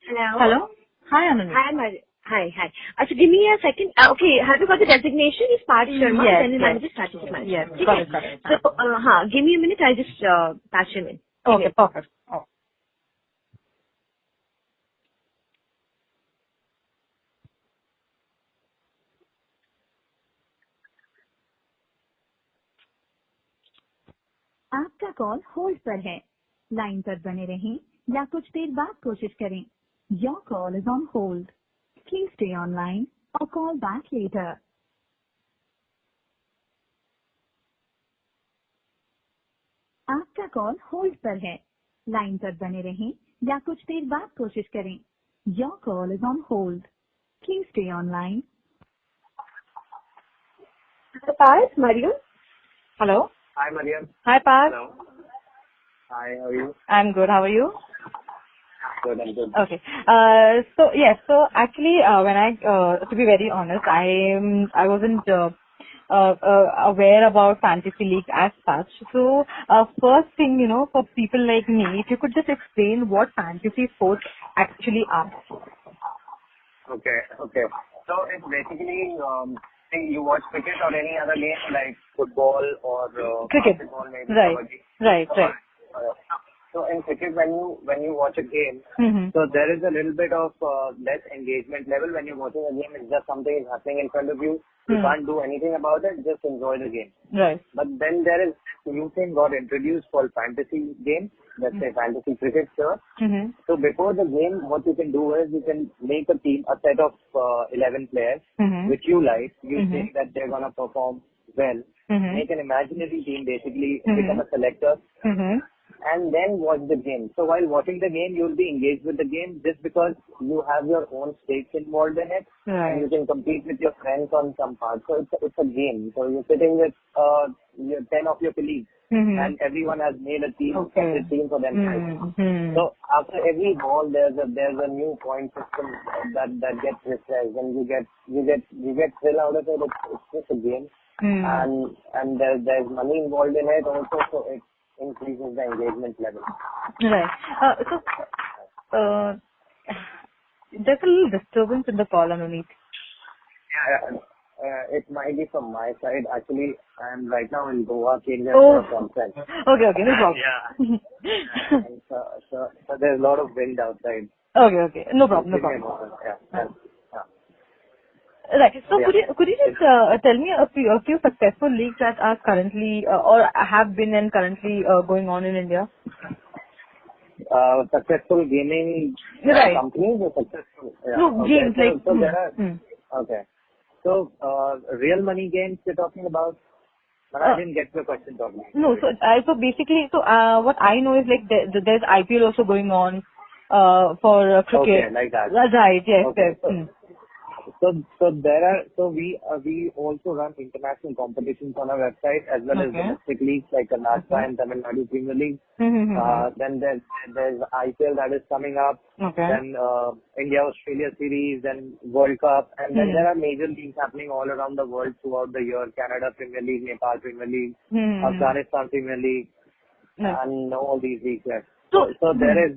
Hello. Hello? Hi, Anand. Hi. So give me a second. Okay, have you got the designation? It's Parth Sharma, General Manager, Strategic Management. Yes, got it. So, give me a minute. I'll just patch him in. Okay, perfect. Oh. आपका call hold पर है। Line पर बने रहें या कुछ देर बाद कोशिश करें। Your call is on hold. Please stay online or call back later. आपका कॉल होल्ड पर है। लाइन पर बने रहें या कुछ देर बाद कोशिश करें। Your call is on hold. Please stay online. Parth, Mariam. Hello? Hi, Mariam. Hi, Parth. Hello. Hi, how are you? I'm good. How are you? Good, I'm good. Okay. So actually, when to be very honest, I wasn't aware about Fantasy League as such. So, first thing, for people like me, if you could just explain what Fantasy Sports actually are. Okay. So it's basically, say you watch cricket or any other game like football or Cricket. basketball maybe. Right. So in cricket, when you watch a game, Mm-hmm. so there is a little bit of less engagement level. When you're watching a game, it's just something is happening in front of you. You can't do anything about it. Just enjoy the game. Right. But then there is this new thing got introduced called fantasy game. Let's say fantasy cricket, sure. Mm-hmm. So before the game, what you can do is you can make a team, a set of 11 players, Mm-hmm. which you like. You Mm-hmm. think that they're gonna perform well. Mm-hmm. Make an imaginary team, basically Mm-hmm. become a selector, Mm-hmm. and then watch the game. So while watching the game, you'll be engaged with the game just because you have your own stakes involved in it, and you Right. can compete with your friends on some parts. So it's a game. So you're sitting with your 10 of your colleagues, Mm-hmm. and everyone has made a team, Okay. separate team for themselves. Mm-hmm. So after every ball, there's a new point system that gets refreshed, and you get thrill out of it. It's just a game, Mm. and there's money involved in it also, so it increases the engagement level. Right. There's a little disturbance in the call underneath. Yeah, it might be from my side. Actually, I'm right now in Goa, Kenya Oh. for a conference. Okay, no problem. Yeah. And so there's a lot of wind outside. Okay, no problem. Give me a moment. Yeah. Right. So Yeah. could you just tell me a few successful leagues that are currently or have been and currently going on in India? Successful gaming Right. companies or successful? Yeah. No, Okay. games So there are. Okay. So real money games you're talking about? But I didn't get your question properly. No, so basically, what I know is like there's IPL also going on for cricket. Okay, like that. Right. Yes. Okay. Yes. So we also run international competitions on our website as well as Okay. domestic leagues like Karnataka and Tamil Nadu Premier League. Mm-hmm. Then there's IPL that is coming up. Okay. Then India-Australia series, then World Cup, and then there are major leagues happening all around the world throughout the year. Canada Premier League, Nepal Premier League, Afghanistan Premier League, and all these leagues. Yes. So there is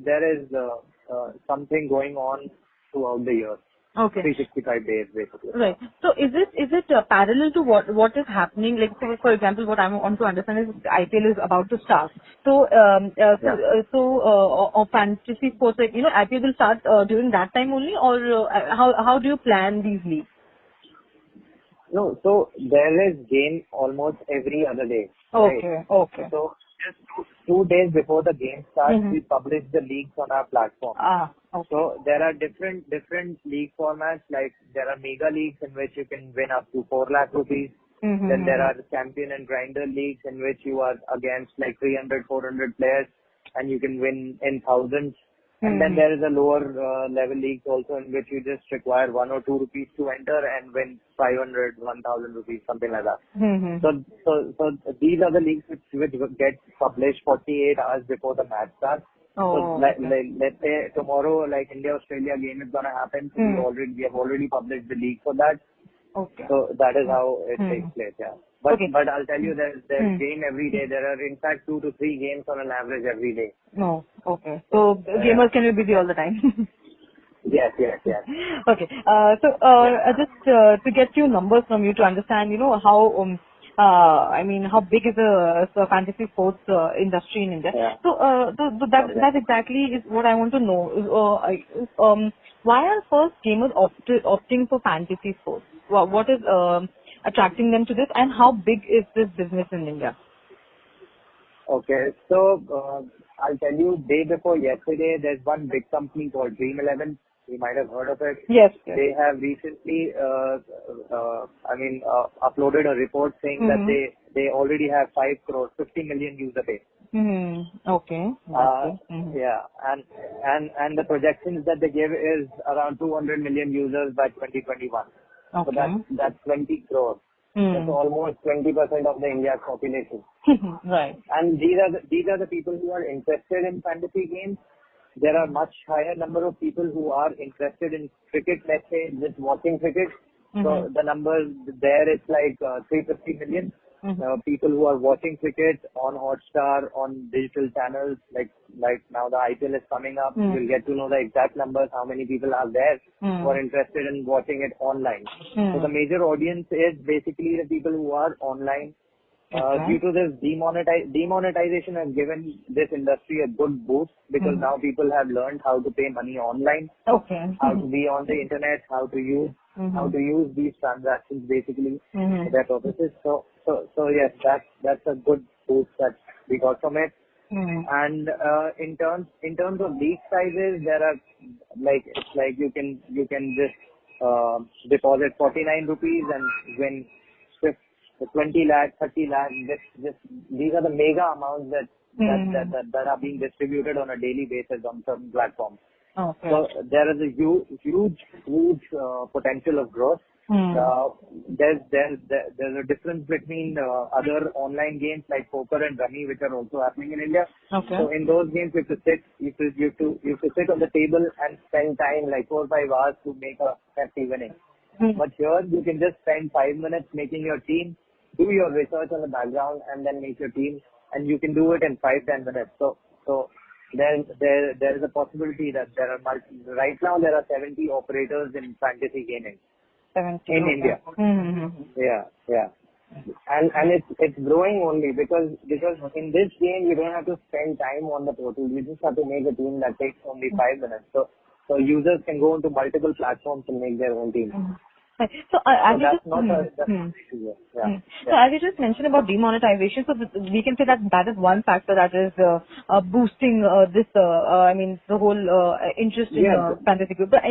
something going on throughout the year. Okay. 365 days basically. Right. So is it parallel to what is happening? Like for example, what I want to understand is IPL is about to start. So fantasy sports, like IPL will start during that time only, or how do you plan these leagues? No, so there is game almost every other day. Okay. Right? Okay. So just two days before the game starts, Mm-hmm. we publish the leagues on our platform. Okay. So there are different league formats. Like there are mega leagues in which you can win up to 4 lakh rupees. Mm-hmm. Then there are champion and grinder leagues in which you are against like 300, 400 players and you can win in thousands. And then there is a lower level leagues also in which you just require 1 or 2 rupees to enter and win 500, 1000 rupees, something like that. Mm-hmm. So these are the leagues which get published 48 hours before the match starts. Oh, So let's say tomorrow, like India-Australia game is gonna happen. So we have already published the league for that. Okay. So that is how it takes place. Yeah. But I'll tell you, there's game every day. There are in fact 2 to 3 games on an average every day. No. Okay. So gamers can be busy all the time. Yes. Okay. Just to get few numbers from you to understand, how how big is the fantasy sports industry in India? Yeah. So, that exactly is what I want to know. Why are first gamers opting for fantasy sports? What is attracting them to this, and how big is this business in India? Okay. So, I'll tell you, day before yesterday, there's one big company called Dream11. You might have heard of it. Yes. They have recently, uploaded a report saying that they already have 5 crores, 50 million user base. Okay. Yeah. And the projections that they give is around 200 million users by 2021. Okay. So that's 20 crores. That's almost 20% of the India's population. Right. And these are the people who are interested in fantasy games. There are much higher number of people who are interested in cricket, let's say, just watching cricket. So the numbers there, it's like 350 million. People who are watching cricket on Hotstar, on digital channels, like now the IPL is coming up. You'll get to know the exact numbers, how many people are there who are interested in watching it online. So the major audience is basically the people who are online. Due to this demonetization has given this industry a good boost because now people have learned how to pay money online, how to be on the internet, how to use these transactions basically for their purposes. So yes, that's a good boost that we got from it. And in terms of league sizes, there are it's like you can just deposit 49 rupees and win 20 lakh, 30 lakh. These are the mega amounts that are being distributed on a daily basis on certain platforms. Okay. So there is a huge potential of growth. There's a difference between other online games like poker and rummy, which are also happening in India. Okay. So in those games, you have to sit on the table and spend time like 4 or 5 hours to make a hefty winning. But here you can just spend 5 minutes making your team, do your research on the background, and then make your team, and you can do it in 5-10 minutes. So there is a possibility that right now there are 70 operators in fantasy gaming in India. Yeah. And it's growing only because in this game you don't have to spend time on the portal. You just have to make a team that takes only 5 minutes. So users can go into multiple platforms and make their own team. So as you just mentioned about demonetization, so we can say that is one factor that is boosting the whole interest in fantasy group. But